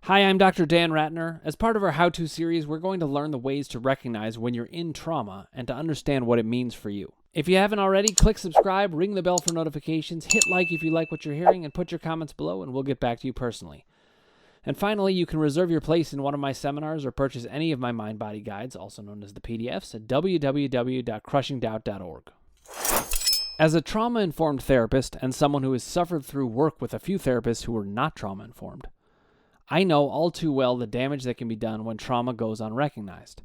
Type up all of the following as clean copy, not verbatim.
Hi, I'm Dr. Dan Ratner. As part of our how-to series, we're going to learn the ways to recognize when you're in trauma and to understand what it means for you. If you haven't already, click subscribe, ring the bell for notifications, hit like if you like what you're hearing, and put your comments below, and we'll get back to you personally. And finally, you can reserve your place in one of my seminars or purchase any of my mind-body guides, also known as the PDFs, at www.crushingdoubt.org. As a trauma-informed therapist and someone who has suffered through work with a few therapists who are not trauma-informed, I know all too well the damage that can be done when trauma goes unrecognized.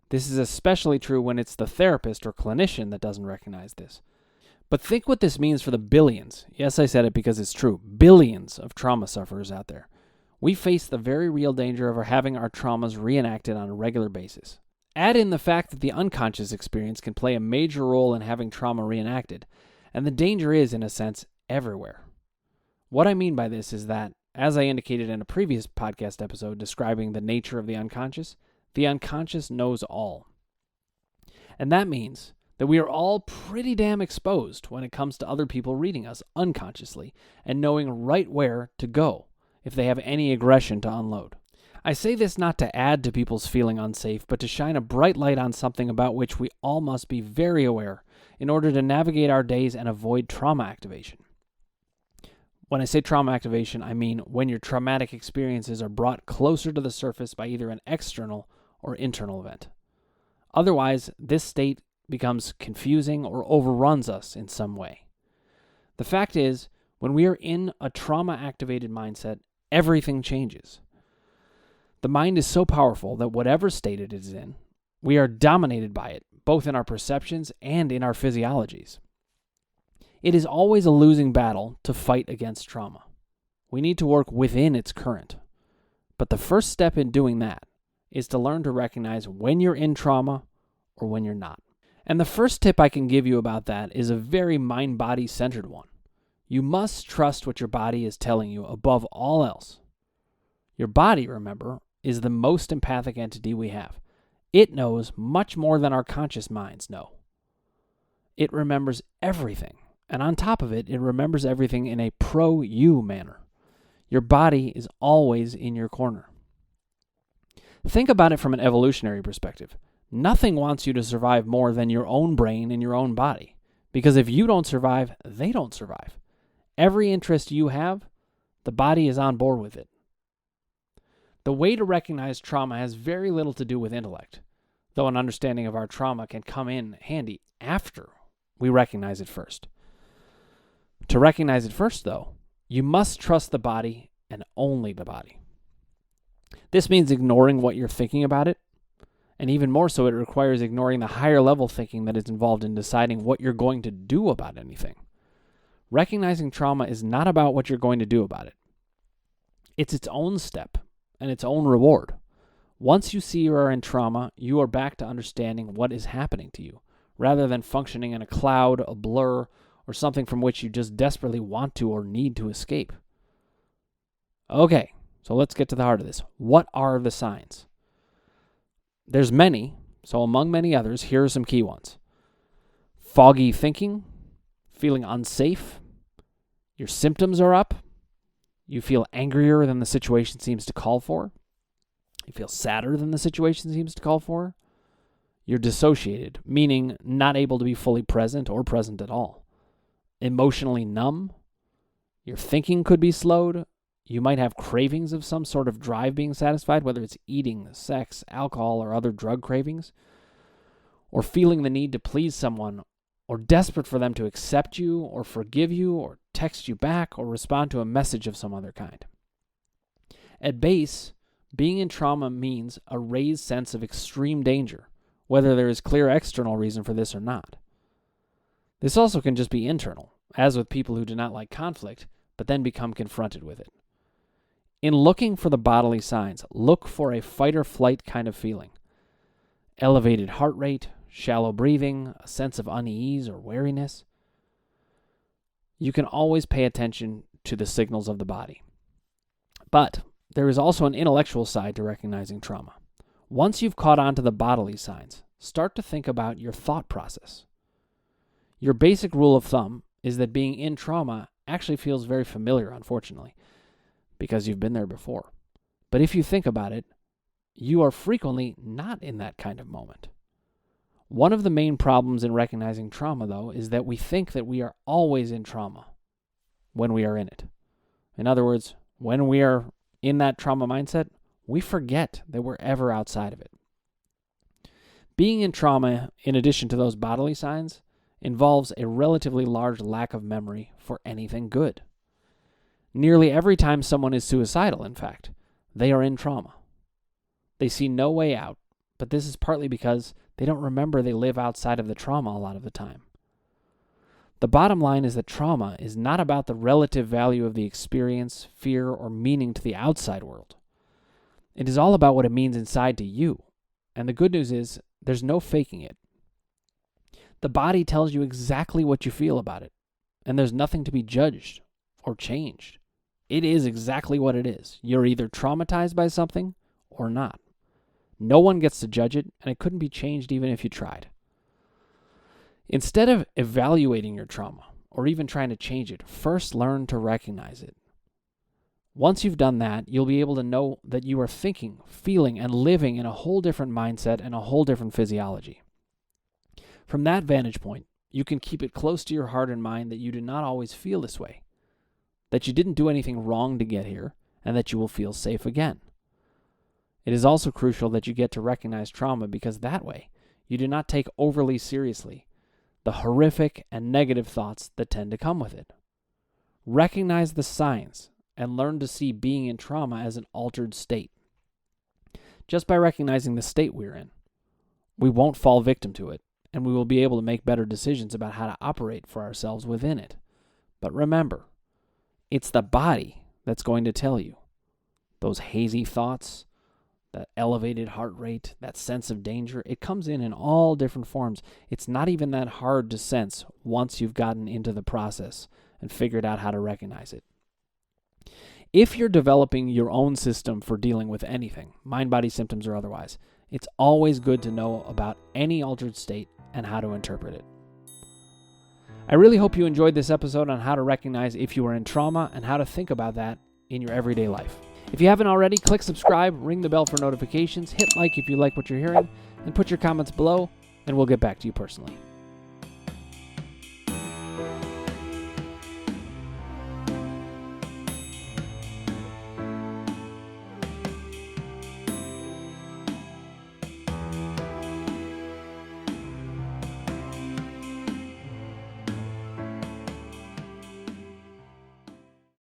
This is especially true when it's the therapist or clinician that doesn't recognize this. But think what this means for the billions, yes, I said it because it's true, billions of trauma sufferers out there. We face the very real danger of having our traumas reenacted on a regular basis. Add in the fact that the unconscious experience can play a major role in having trauma reenacted, and the danger is, in a sense, everywhere. What I mean by this is that, as I indicated in a previous podcast episode describing the nature of the unconscious knows all. And that means that we are all pretty damn exposed when it comes to other people reading us unconsciously and knowing right where to go if they have any aggression to unload. I say this not to add to people's feeling unsafe, but to shine a bright light on something about which we all must be very aware in order to navigate our days and avoid trauma activation. When I say trauma activation, I mean when your traumatic experiences are brought closer to the surface by either an external or internal event. Otherwise, this state becomes confusing or overruns us in some way. The fact is, when we are in a trauma-activated mindset, everything changes. The mind is so powerful that whatever state it is in, we are dominated by it, both in our perceptions and in our physiologies. It is always a losing battle to fight against trauma. We need to work within its current. But the first step in doing that is to learn to recognize when you're in trauma or when you're not. And the first tip I can give you about that is a very mind-body centered one. You must trust what your body is telling you above all else. Your body, remember, is the most empathic entity we have. It knows much more than our conscious minds know. It remembers everything. And on top of it, it remembers everything in a pro-you manner. Your body is always in your corner. Think about it from an evolutionary perspective. Nothing wants you to survive more than your own brain and your own body. Because if you don't survive, they don't survive. Every interest you have, the body is on board with it. The way to recognize trauma has very little to do with intellect, though an understanding of our trauma can come in handy after we recognize it first. To recognize it first, though, you must trust the body and only the body. This means ignoring what you're thinking about it, and even more so, it requires ignoring the higher level thinking that is involved in deciding what you're going to do about anything. Recognizing trauma is not about what you're going to do about it. It's its own step and its own reward. Once you see you are in trauma, you are back to understanding what is happening to you, rather than functioning in a cloud, a blur, or something from which you just desperately want to or need to escape. Okay, so let's get to the heart of this. What are the signs? There's many, so among many others, here are some key ones. Foggy thinking, feeling unsafe, your symptoms are up, you feel angrier than the situation seems to call for, you feel sadder than the situation seems to call for, you're dissociated, meaning not able to be fully present or present at all. Emotionally numb, your thinking could be slowed, you might have cravings of some sort of drive being satisfied, whether it's eating, sex, alcohol, or other drug cravings, or feeling the need to please someone, or desperate for them to accept you, or forgive you, or text you back, or respond to a message of some other kind. At base, being in trauma means a raised sense of extreme danger, whether there is clear external reason for this or not. This also can just be internal, as with people who do not like conflict, but then become confronted with it. In looking for the bodily signs, look for a fight or flight kind of feeling. Elevated heart rate, shallow breathing, a sense of unease or wariness. You can always pay attention to the signals of the body. But there is also an intellectual side to recognizing trauma. Once you've caught on to the bodily signs, start to think about your thought process. Your basic rule of thumb is that being in trauma actually feels very familiar, unfortunately, because you've been there before. But if you think about it, you are frequently not in that kind of moment. One of the main problems in recognizing trauma, though, is that we think that we are always in trauma when we are in it. In other words, when we are in that trauma mindset, we forget that we're ever outside of it. Being in trauma, in addition to those bodily signs, involves a relatively large lack of memory for anything good. Nearly every time someone is suicidal, in fact, they are in trauma. They see no way out, but this is partly because they don't remember they live outside of the trauma a lot of the time. The bottom line is that trauma is not about the relative value of the experience, fear, or meaning to the outside world. It is all about what it means inside to you. And the good news is, there's no faking it. The body tells you exactly what you feel about it, and there's nothing to be judged or changed. It is exactly what it is. You're either traumatized by something or not. No one gets to judge it, and it couldn't be changed even if you tried. Instead of evaluating your trauma or even trying to change it, first learn to recognize it. Once you've done that, you'll be able to know that you are thinking, feeling, and living in a whole different mindset and a whole different physiology. From that vantage point, you can keep it close to your heart and mind that you do not always feel this way, that you didn't do anything wrong to get here, and that you will feel safe again. It is also crucial that you get to recognize trauma because that way, you do not take overly seriously the horrific and negative thoughts that tend to come with it. Recognize the signs and learn to see being in trauma as an altered state. Just by recognizing the state we're in, we won't fall victim to it, and we will be able to make better decisions about how to operate for ourselves within it. But remember, it's the body that's going to tell you. Those hazy thoughts, that elevated heart rate, that sense of danger, it comes in all different forms. It's not even that hard to sense once you've gotten into the process and figured out how to recognize it. If you're developing your own system for dealing with anything, mind-body symptoms or otherwise, it's always good to know about any altered state and how to interpret it. I really hope you enjoyed this episode on how to recognize if you are in trauma and how to think about that in your everyday life. If you haven't already, click subscribe, ring the bell for notifications, hit like if you like what you're hearing, and put your comments below, and we'll get back to you personally.